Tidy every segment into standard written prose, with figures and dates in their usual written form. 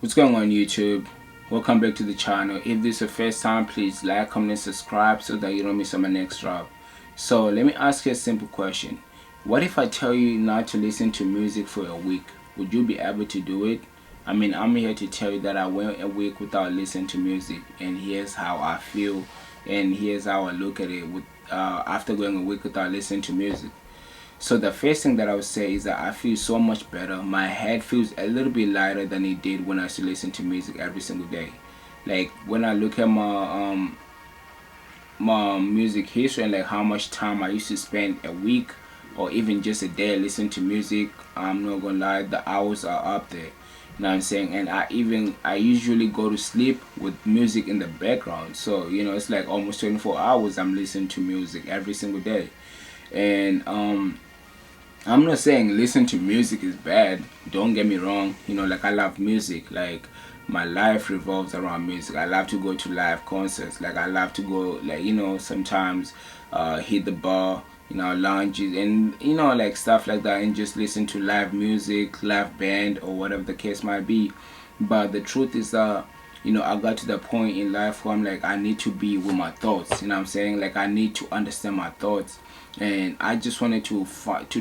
What's going on YouTube? Welcome back to the channel. If this is your first time, please like, comment, and subscribe so that you don't miss on my next drop. So let me ask you a simple question. What if I tell you not to listen to music for a week? Would you be able to do it? I mean, I'm here to tell you that I went a week without listening to music, and here's how I feel, and here's how I look at it after going a week without listening to music. So the first thing that I would say is that I feel so much better. My head feels a little bit lighter than it did when I used to listen to music every single day. Like when I look at my music history and like how much time I used to spend a week or even just a day listening to music, I'm not gonna lie, the hours are up there. You know what I'm saying? And I usually go to sleep with music in the background. So, it's like almost 24 hours I'm listening to music every single day. And I'm not saying listen to music is bad. Don't get me wrong. Like I love music. Like my life revolves around music. I love to go to live concerts. Like I love to go, like sometimes hit the bar, lounges, and like stuff like that, and just listen to live music, live band, or whatever the case might be. But the truth is that I got to the point in life where I'm like, I need to be with my thoughts. You know what I'm saying? Like I need to understand my thoughts, and I just wanted to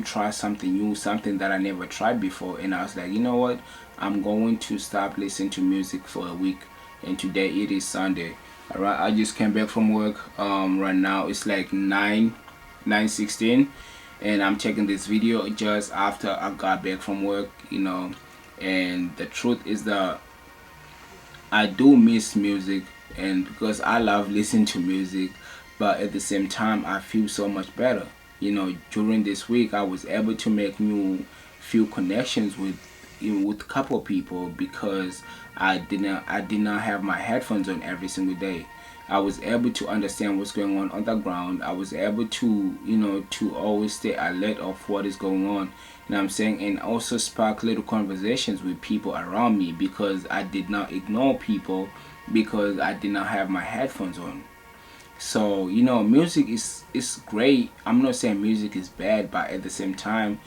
try something new, something that I never tried before. And I was like, you know what? I'm going to stop listening to music for a week. And today it is Sunday. Alright, I just came back from work. Right now it's like 9:16, and I'm taking this video just after I got back from work. And the truth is that I do miss music, and because I love listening to music, but at the same time I feel so much better. During this week I was able to make new few connections with a couple of people because I did not have my headphones on every single day. I was able to understand what's going on the ground. I was able to to always stay alert of what is going on. You know what I'm saying? And also spark little conversations with people around me because I did not ignore people because I did not have my headphones on. So music is great. I'm not saying music is bad, but at the same time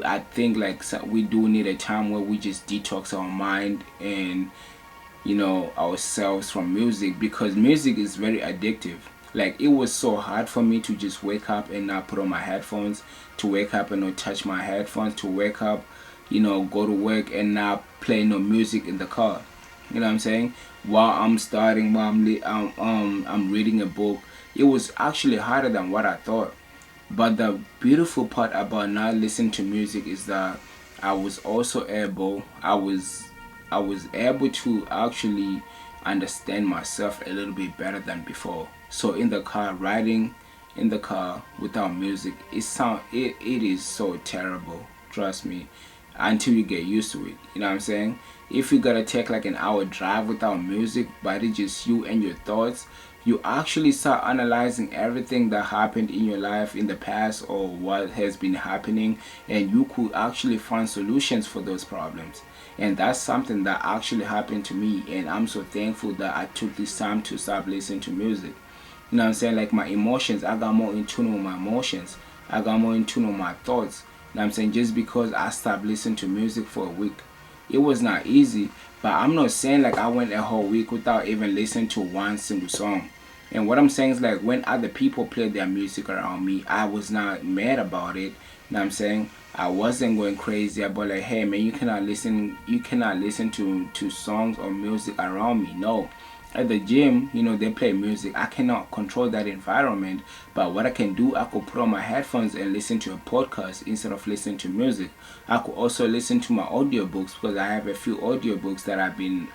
I think like we do need a time where we just detox our mind and ourselves from music, because music is very addictive. Like it was so hard for me to just wake up and not put on my headphones, to wake up and not touch my headphones, to wake up, go to work and not play no music in the car. You know what I'm saying? While I'm reading a book, it was actually harder than what I thought. But the beautiful part about not listening to music is that I was able to actually understand myself a little bit better than before. So in the car, riding in the car without music, it is so terrible. Trust me, until you get used to it. You know what I'm saying? If you gotta take like an hour drive without music, but it's just you and your thoughts, you actually start analyzing everything that happened in your life in the past or what has been happening, and you could actually find solutions for those problems. And that's something that actually happened to me, and I'm so thankful that I took this time to stop listening to music. You know what I'm saying? Like my emotions, I got more in tune with my emotions. I got more in tune with my thoughts. You know what I'm saying? Just because I stopped listening to music for a week. It was not easy, but I'm not saying like I went a whole week without even listening to one single song. And what I'm saying is like when other people played their music around me, I was not mad about it. You know what I'm saying? I wasn't going crazy about like, hey man, you cannot listen to songs or music around me. No. At the gym, they play music. I cannot control that environment, but what I can do, I could put on my headphones and listen to a podcast instead of listening to music. I could also listen to my audiobooks because I have a few audiobooks that I've been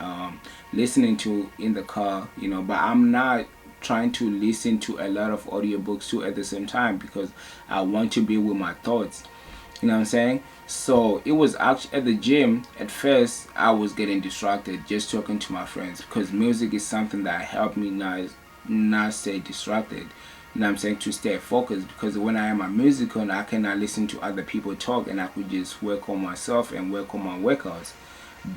listening to in the car, but I'm not trying to listen to a lot of audiobooks too at the same time because I want to be with my thoughts. You know what I'm saying? So it was actually at the gym. At first, I was getting distracted just talking to my friends because music is something that helped me not stay distracted. You know what I'm saying? To stay focused, because when I have my music on, I cannot listen to other people talk, and I could just work on myself and work on my workouts.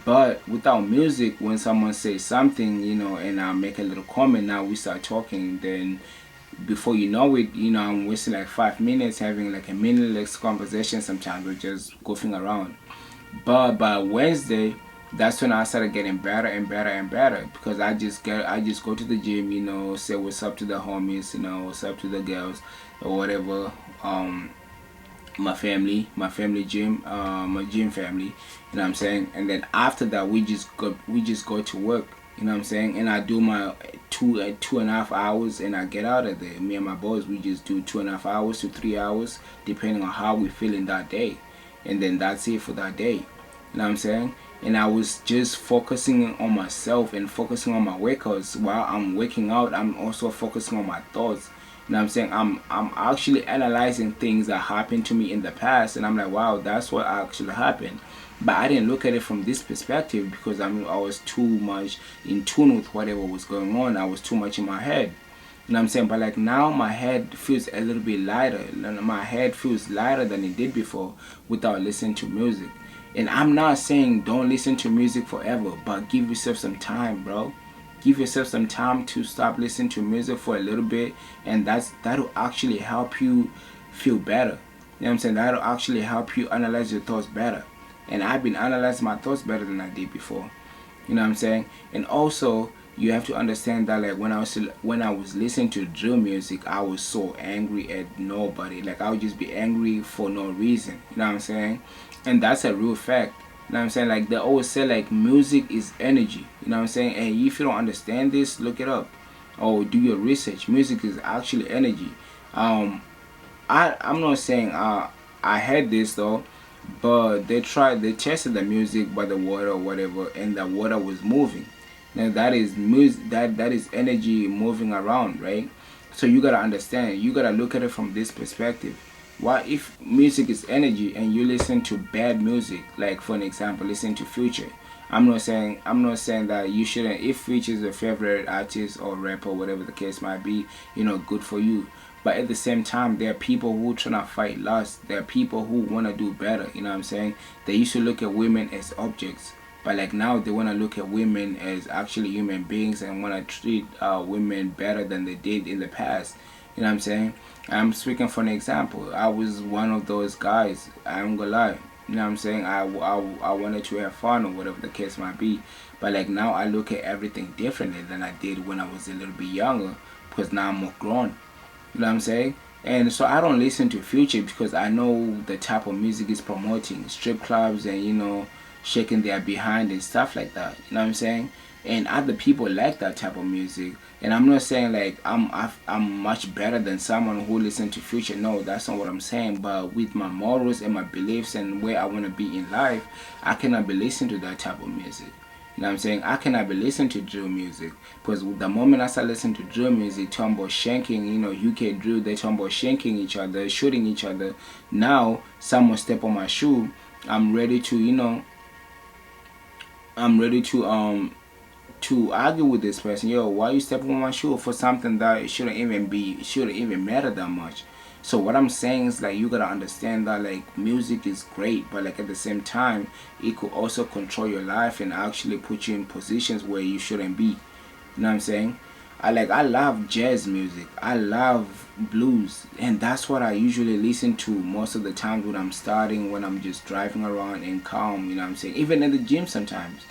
But without music, when someone says something, and I make a little comment, now we start talking, then before you know it, I'm wasting like 5 minutes having like a meaningless conversation sometimes, or just goofing around. But by Wednesday, that's when I started getting better and better and better, because I just go to the gym, say what's up to the homies, what's up to the girls or whatever. My family gym, my gym family, what I'm saying. And then after that, we just go to work, what I'm saying. And I do my 2.5 hours, and I get out of there. Me and my boys, we just do 2.5 hours to 3 hours, depending on how we feeling that day, and then that's it for that day. What I'm saying. And I was just focusing on myself and focusing on my workouts. While I'm working out, I'm also focusing on my thoughts. What I'm saying. I'm actually analyzing things that happened to me in the past, and I'm like, wow, that's what actually happened. But I didn't look at it from this perspective, because I was too much in tune with whatever was going on. I was too much in my head. You know what I'm saying? But like now my head feels a little bit lighter. My head feels lighter than it did before without listening to music. And I'm not saying don't listen to music forever, but give yourself some time, bro. Give yourself some time to stop listening to music for a little bit, and that'll actually help you feel better. You know what I'm saying? That'll actually help you analyze your thoughts better. And I've been analyzing my thoughts better than I did before. You know what I'm saying? And also, you have to understand that like when I was listening to drill music, I was so angry at nobody. Like I would just be angry for no reason. You know what I'm saying? And that's a real fact. You know what I'm saying? Like they always say like music is energy. You know what I'm saying? And if you don't understand this, look it up or do your research. Music is actually energy. Um, I'm not saying I had this though, but they tested the music by the water or whatever, and the water was moving. Now that is music, that is energy moving around, right? So you gotta understand, you gotta look at it from this perspective. Why, if music is energy and you listen to bad music, like for an example, listen to Future. I'm not saying that you shouldn't. If Future is your favorite artist or rapper, whatever the case might be, good for you. But at the same time, there are people who trying to fight lust. There are people who want to do better. You know what I'm saying? They used to look at women as objects, but like now they want to look at women as actually human beings and want to treat women better than they did in the past. You know what I'm saying? I'm speaking for an example. I was one of those guys. I'm gonna lie. You know what I'm saying? I wanted to have fun or whatever the case might be. But like now I look at everything differently than I did when I was a little bit younger, because now I'm more grown. You know what I'm saying? And so I don't listen to Future because I know the type of music is promoting strip clubs and shaking their behind and stuff like that. You know what I'm saying? And other people like that type of music. And I'm not saying like I'm much better than someone who listen to Future. No, that's not what I'm saying. But with my morals and my beliefs and where I want to be in life, I cannot be listening to that type of music. You know what I'm saying? I cannot be listening to drill music, because the moment I start listening to drill music, talking about shanking, UK drill, they talking about shanking each other, shooting each other. Now, someone step on my shoe, I'm ready to, I'm ready to argue with this person. Yo, why you stepping on my shoe for something that shouldn't even matter that much? So what I'm saying is like you gotta understand that like music is great, but like at the same time it could also control your life and actually put you in positions where you shouldn't be. You know what I'm saying? I love jazz music. I love blues, and that's what I usually listen to most of the times when I'm starting, when I'm just driving around and calm. You know what I'm saying? Even in the gym sometimes.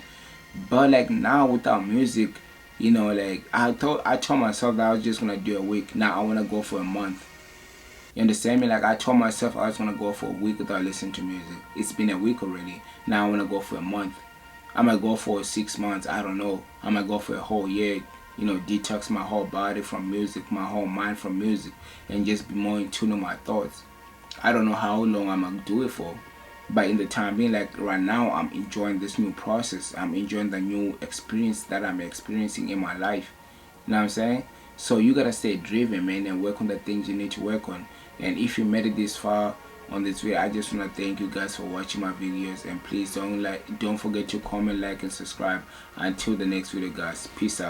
But like now without music, like I told myself that I was just gonna do a week. Now I wanna go for a month. You understand me? Like I told myself I was gonna go for a week without listening to music. It's been a week already. Now I wanna go for a month. I might go for 6 months. I don't know. I might go for a whole year. Detox my whole body from music, my whole mind from music, and just be more in tune with my thoughts. I don't know how long I'm gonna do it for. But in the time being, like right now, I'm enjoying this new process. I'm enjoying the new experience that I'm experiencing in my life. You know what I'm saying? So you gotta stay driven, man, and work on the things you need to work on. And if you made it this far on this video, I just wanna thank you guys for watching my videos. And please don't forget to comment, like, and subscribe. Until the next video, guys. Peace out.